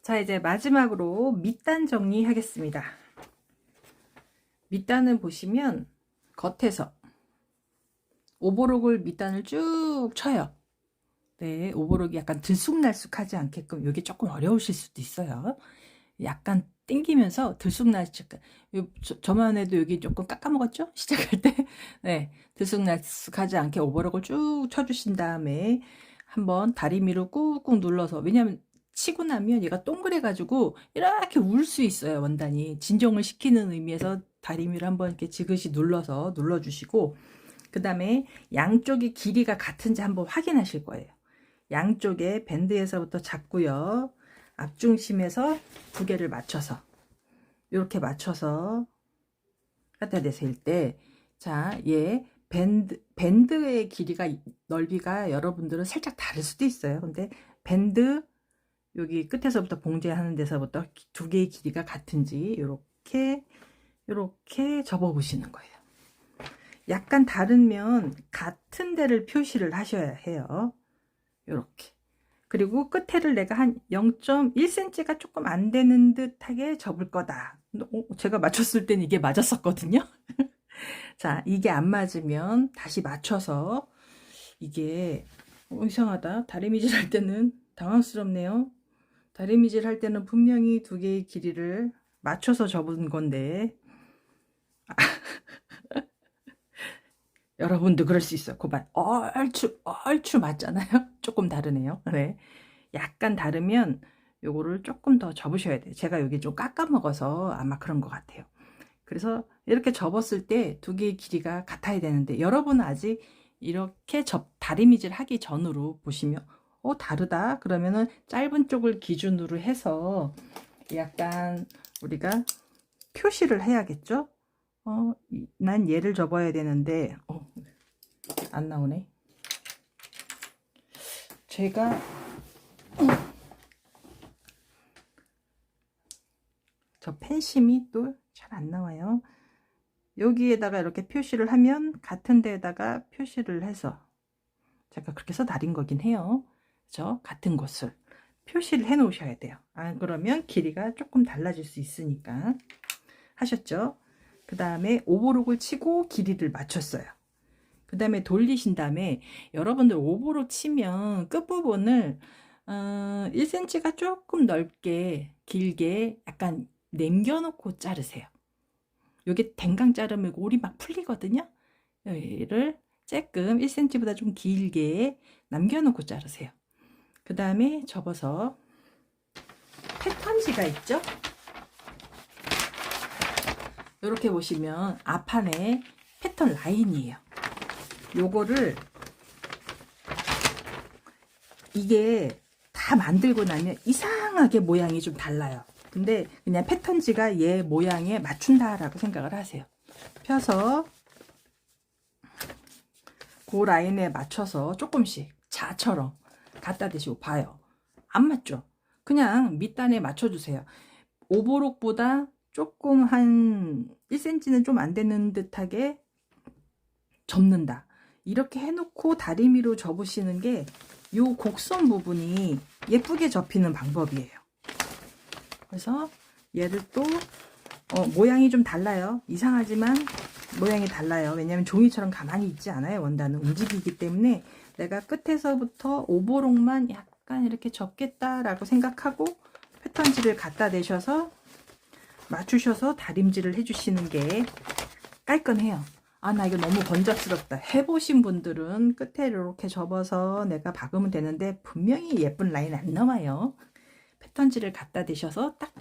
자, 이제 마지막으로 밑단 정리하겠습니다. 밑단은 보시면 겉에서 오버록을 밑단을 쭉 쳐요. 네, 오버록이 약간 들쑥날쑥하지 않게끔 이게 조금 어려우실 수도 있어요. 약간 땡기면서 들쑥날쑥. 저만 해도 여기 조금 깎아먹었죠? 시작할 때. 네, 들쑥날쑥하지 않게 오버록을 쭉 쳐주신 다음에 한번 다리미로 꾹꾹 눌러서, 왜냐면 치고 나면 얘가 동그래가지고 이렇게 울 수 있어요. 원단이 진정을 시키는 의미에서 다리미를 한번 이렇게 지그시 눌러서 눌러주시고, 그 다음에 양쪽이 길이가 같은지 한번 확인하실 거예요. 양쪽에 밴드에서부터 잡고요. 앞중심에서 두 개를 맞춰서 이렇게 맞춰서 갖다 대실 때, 자, 얘 밴드의 길이가, 넓이가 여러분들은 살짝 다를 수도 있어요. 근데 밴드 여기 끝에서부터 봉제하는 데서부터 두 개의 길이가 같은지 이렇게 접어 보시는 거예요. 약간 다르면 같은 데를 표시를 하셔야 해요. 이렇게. 그리고 끝에를 내가 한 0.1cm가 조금 안 되는 듯하게 접을 거다. 제가 맞췄을 땐 이게 맞았었거든요. 자, 이게 안 맞으면 다시 맞춰서, 이게 이상하다. 다리미질 할 때는 당황스럽네요. 다리미질 할 때는 분명히 두 개의 길이를 맞춰서 접은 건데 여러분도 그럴 수 있어요. 그만 얼추 맞잖아요. 조금 다르네요. 네, 약간 다르면 요거를 조금 더 접으셔야 돼요. 제가 여기 좀 깎아 먹어서 아마 그런 것 같아요. 그래서 이렇게 접었을 때 두 개의 길이가 같아야 되는데, 여러분은 아직 이렇게 다리미질 하기 전으로 보시면 다르다 그러면은 짧은 쪽을 기준으로 해서 약간 우리가 표시를 해야겠죠. 난 얘를 접어야 되는데 안 나오네. 제가 저 펜심이 또 잘 안 나와요. 여기에다가 이렇게 표시를 하면 같은 데에다가 표시를 해서, 제가 그렇게 해서 다린 거긴 해요. 그죠? 같은 곳을 표시를 해 놓으셔야 돼요. 안 그러면 길이가 조금 달라질 수 있으니까. 하셨죠? 그 다음에 오버록을 치고 길이를 맞췄어요. 그 다음에 돌리신 다음에, 여러분들 오버록 치면 끝부분을 1cm가 조금 넓게 길게 약간 남겨놓고 자르세요. 요게 댕강 자르면 올이 막 풀리거든요. 얘를 조금 1cm보다 좀 길게 남겨놓고 자르세요. 그 다음에 접어서 패턴지가 있죠. 이렇게 보시면 앞판에 패턴 라인이에요. 요거를, 이게 다 만들고 나면 이상하게 모양이 좀 달라요. 근데 그냥 패턴지가 얘 모양에 맞춘다라고 생각을 하세요. 펴서 그 라인에 맞춰서 조금씩 자처럼 갖다 대시고 봐요. 안 맞죠? 그냥 밑단에 맞춰주세요. 오버록보다 조금 한 1cm는 좀 안 되는 듯하게 접는다. 이렇게 해놓고 다리미로 접으시는 게 요 곡선 부분이 예쁘게 접히는 방법이에요. 그래서 얘를 또 모양이 좀 달라요. 이상하지만 모양이 달라요. 왜냐면 종이처럼 가만히 있지 않아요. 원단은 움직이기 때문에 내가 끝에서부터 오버록만 약간 이렇게 접겠다라고 생각하고 패턴지를 갖다 대셔서 맞추셔서 다림질을 해주시는 게 깔끔해요. 나 이거 너무 번잡스럽다. 해보신 분들은 끝에 이렇게 접어서 내가 박으면 되는데 분명히 예쁜 라인 안 나와요. 패턴지를 갖다 대셔서 딱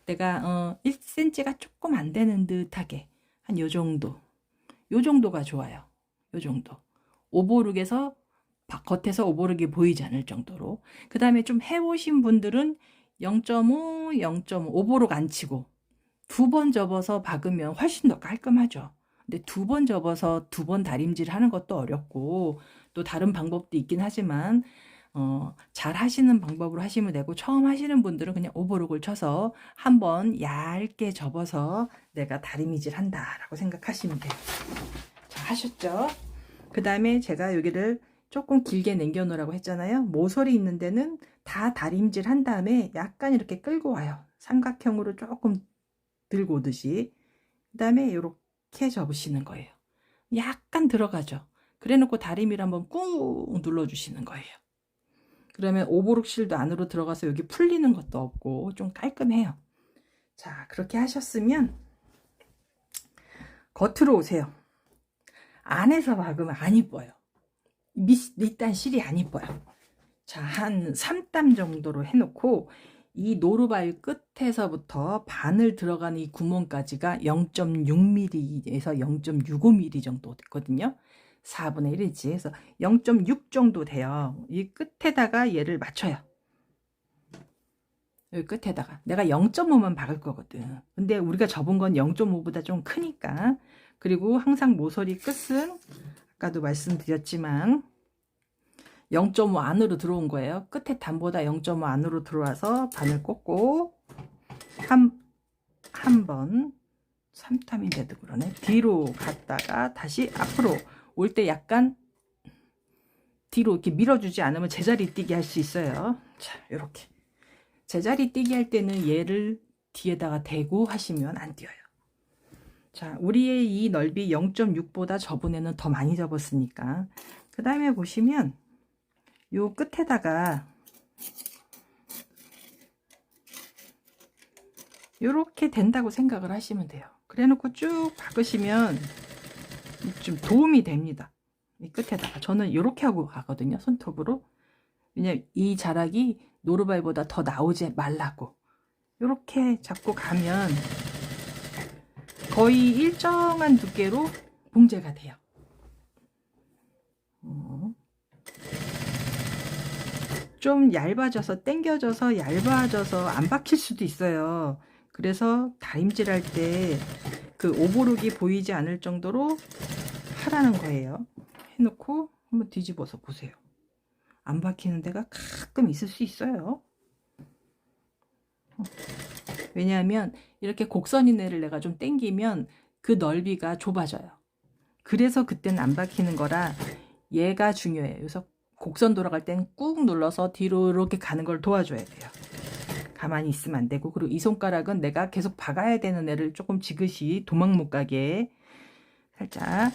내가 1cm가 조금 안 되는 듯하게 한 요 정도가 좋아요. 요 정도. 오버룩에서 겉에서 오버룩이 보이지 않을 정도로. 그 다음에 좀 해보신 분들은 0.5, 0.5 오버룩 안 치고 두 번 접어서 박으면 훨씬 더 깔끔하죠. 근데 두 번 접어서 두 번 다림질 하는 것도 어렵고, 또 다른 방법도 있긴 하지만 잘 하시는 방법으로 하시면 되고, 처음 하시는 분들은 그냥 오버록을 쳐서 한번 얇게 접어서 내가 다리미질 한다라고 생각하시면 돼요. 자, 하셨죠? 그 다음에 제가 여기를 조금 길게 남겨 놓으라고 했잖아요. 모서리 있는 데는 다 다림질 한 다음에 약간 이렇게 끌고 와요. 삼각형으로 조금 들고 오듯이. 그 다음에 이렇게 접으시는 거예요. 약간 들어가죠. 그래 놓고 다리미를 한번 꾹 눌러주시는 거예요. 그러면 오버록 실도 안으로 들어가서 여기 풀리는 것도 없고 좀 깔끔해요. 자, 그렇게 하셨으면 겉으로 오세요. 안에서 박으면 안 이뻐요. 밑단 실이 안 이뻐요. 자, 한 3땀 정도로 해놓고 이 노루발 끝에서부터 바늘 들어가는 이 구멍까지가 0.6mm에서 0.65mm 정도 됐거든요. 4분의 1인치 해서 0.6 정도 돼요. 이 끝에다가 얘를 맞춰요. 여기 끝에다가 내가 0.5만 박을 거거든. 근데 우리가 접은 건 0.5보다 좀 크니까. 그리고 항상 모서리 끝은 아까도 말씀드렸지만 0.5 안으로 들어온 거예요. 끝에 단보다 0.5 안으로 들어와서 바늘 꽂고 한 번 3땀인데도 그러네. 뒤로 갔다가 다시 앞으로 올 때 약간 뒤로 이렇게 밀어주지 않으면 제자리 뛰기 할 수 있어요. 자, 이렇게 제자리 뛰기 할 때는 얘를 뒤에다가 대고 하시면 안 뛰어요. 자, 우리의 이 넓이 0.6보다 저번에는 더 많이 접었으니까 그 다음에 보시면 요 끝에다가 요렇게 된다고 생각을 하시면 돼요. 그래 놓고 쭉 박으시면 좀 도움이 됩니다. 이 끝에다가 저는 요렇게 하고 가거든요. 손톱으로. 왜냐면 이 자락이 노루발보다 더 나오지 말라고 요렇게 잡고 가면 거의 일정한 두께로 봉제가 돼요. 좀 얇아져서 당겨져서 얇아져서 안 박힐 수도 있어요. 그래서 다림질 할 때 그 오버룩이 보이지 않을 정도로 하라는 거예요. 해놓고 한번 뒤집어서 보세요. 안 박히는 데가 가끔 있을 수 있어요. 왜냐하면 이렇게 곡선인 애를 내가 좀 당기면 그 넓이가 좁아져요. 그래서 그때는 안 박히는 거라 얘가 중요해요. 그래서 곡선 돌아갈 땐 꾹 눌러서 뒤로 이렇게 가는 걸 도와줘야 돼요. 가만히 있으면 안 되고. 그리고 이 손가락은 내가 계속 박아야 되는 애를 조금 지그시 도망 못 가게 살짝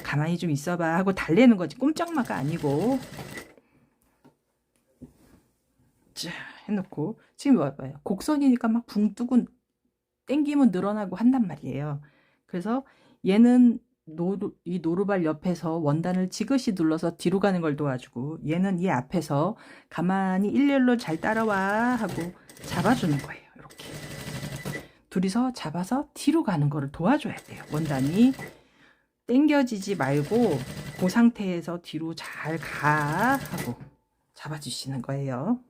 가만히 좀 있어봐 하고 달래는 거지. 꼼짝마가 아니고. 자, 해놓고 지금 봐봐요. 곡선이니까 막 붕 뜨고 땡기면 늘어나고 한단 말이에요. 그래서 얘는 이 노루발 옆에서 원단을 지그시 눌러서 뒤로 가는 걸 도와주고, 얘는 이 앞에서 가만히 일렬로 잘 따라와 하고 잡아주는 거예요. 이렇게 둘이서 잡아서 뒤로 가는 거를 도와줘야 돼요. 원단이 당겨지지 말고 그 상태에서 뒤로 잘 가 하고 잡아주시는 거예요.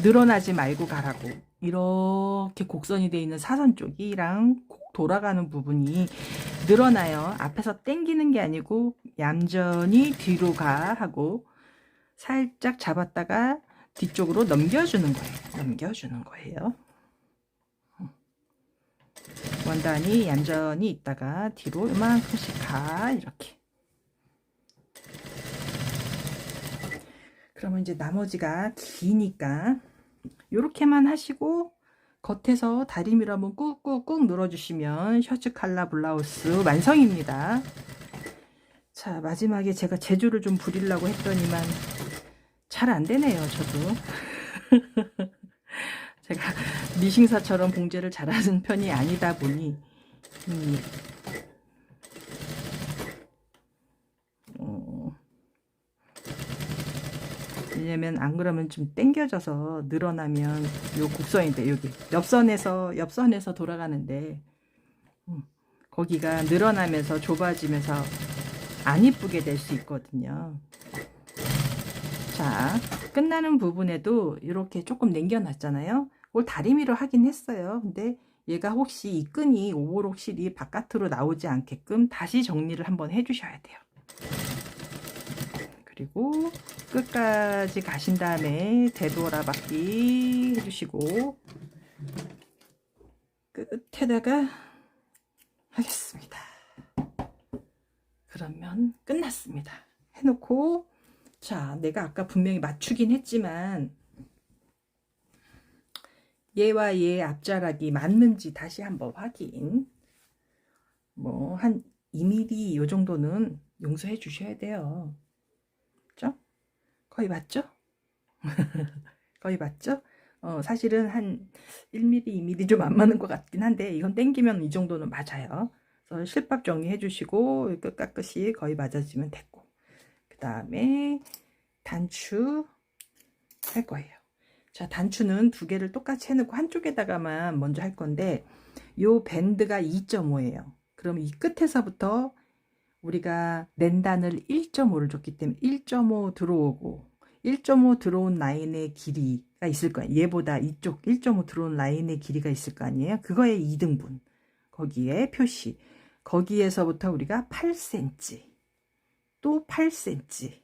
늘어나지 말고 가라고. 이렇게 곡선이 되어 있는 사선 쪽이랑 돌아가는 부분이 늘어나요. 앞에서 당기는 게 아니고 얌전히 뒤로 가 하고 살짝 잡았다가 뒤쪽으로 넘겨주는 거예요. 넘겨주는 거예요. 원단이 얌전히 있다가 뒤로 이만큼씩 가. 이렇게. 그러면 이제 나머지가 기니까 요렇게만 하시고 겉에서 다리미로 한번 꾹꾹꾹 눌러주시면 셔츠 칼라 블라우스 완성입니다. 자, 마지막에 제가 재주를 좀 부리려고 했더니만 잘 안되네요. 저도 제가 미싱사처럼 봉제를 잘하는 편이 아니다 보니 왜냐면 안 그러면 좀 당겨져서 늘어나면 요 곡선인데 여기 옆선에서 돌아가는데 거기가 늘어나면서 좁아지면서 안 이쁘게 될 수 있거든요. 자, 끝나는 부분에도 이렇게 조금 남겨놨잖아요. 그걸 다리미로 하긴 했어요. 근데 얘가 혹시 이 끈이 오버록 실이 바깥으로 나오지 않게끔 다시 정리를 한번 해주셔야 돼요. 그리고 끝까지 가신 다음에 되돌아박기 해주시고 끝에다가 하겠습니다. 그러면 끝났습니다. 해놓고 자, 내가 아까 분명히 맞추긴 했지만 얘와 얘의 앞자락이 맞는지 다시 한번 확인. 뭐 한 2mm 요 정도는 용서해 주셔야 돼요. 그죠? 거의 맞죠? 거의 맞죠? 사실은 한 1mm, 2mm 좀 안 맞는 것 같긴 한데 이건 땡기면 이 정도는 맞아요. 그래서 실밥 정리해 주시고 끝까끝이 거의 맞아지면 됐고, 그 다음에 단추 할 거예요. 자, 단추는 두 개를 똑같이 해놓고 한쪽에다가만 먼저 할 건데, 요 밴드가 2.5예요. 그럼 이 끝에서부터 우리가 랜단을 1.5를 줬기 때문에 1.5 들어오고 1.5 들어온 라인의 길이가 있을 거예요. 얘보다 이쪽 1.5 들어온 라인의 길이가 있을 거 아니에요. 그거의 2등분. 거기에 표시. 거기에서부터 우리가 8cm, 또 8cm,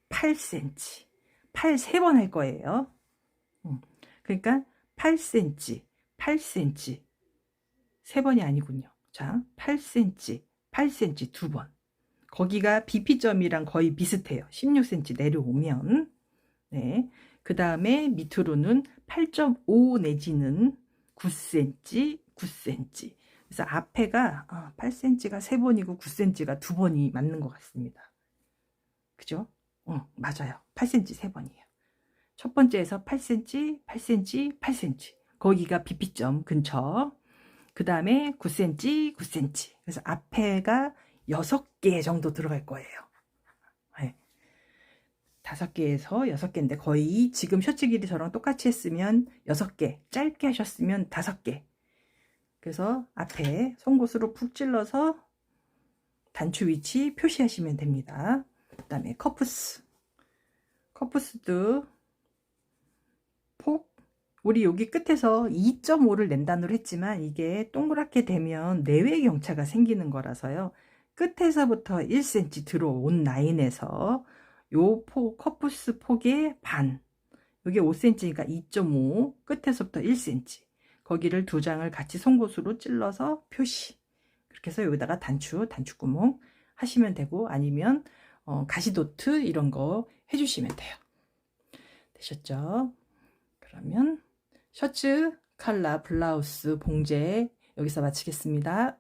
8cm, 8 3번 할 거예요. 그러니까 8cm, 8cm, 3번이 아니군요. 자, 8cm, 8cm 두 번. 거기가 BP점이랑 거의 비슷해요. 16cm 내려오면. 네. 그 다음에 밑으로는 8.5 내지는 9cm, 9cm. 그래서 앞에가 8cm가 3번이고 9cm가 2번이 맞는 것 같습니다. 그죠? 맞아요. 8cm 3번이에요. 첫 번째에서 8cm, 8cm, 8cm. 거기가 BP점 근처. 그 다음에 9cm, 9cm. 그래서 앞에가 6개 정도 들어갈 거예요. 네. 5개에서 6개인데 거의 지금 셔츠 길이 저랑 똑같이 했으면 6개, 짧게 하셨으면 5개. 그래서 앞에 송곳으로 푹 찔러서 단추 위치 표시하시면 됩니다. 그 다음에 커프스. 커프스도 폭, 우리 여기 끝에서 2.5를 낸단으로 했지만 이게 동그랗게 되면 내외 경차가 생기는 거라서요. 끝에서부터 1cm 들어온 라인에서 요 커프스 폭의 반, 이게 5cm니까 2.5, 끝에서부터 1cm, 거기를 두 장을 같이 송곳으로 찔러서 표시. 그렇게 해서 여기다가 단추구멍 하시면 되고, 아니면 가시도트 이런 거 해주시면 돼요. 되셨죠? 그러면 셔츠 컬러 블라우스 봉제 여기서 마치겠습니다.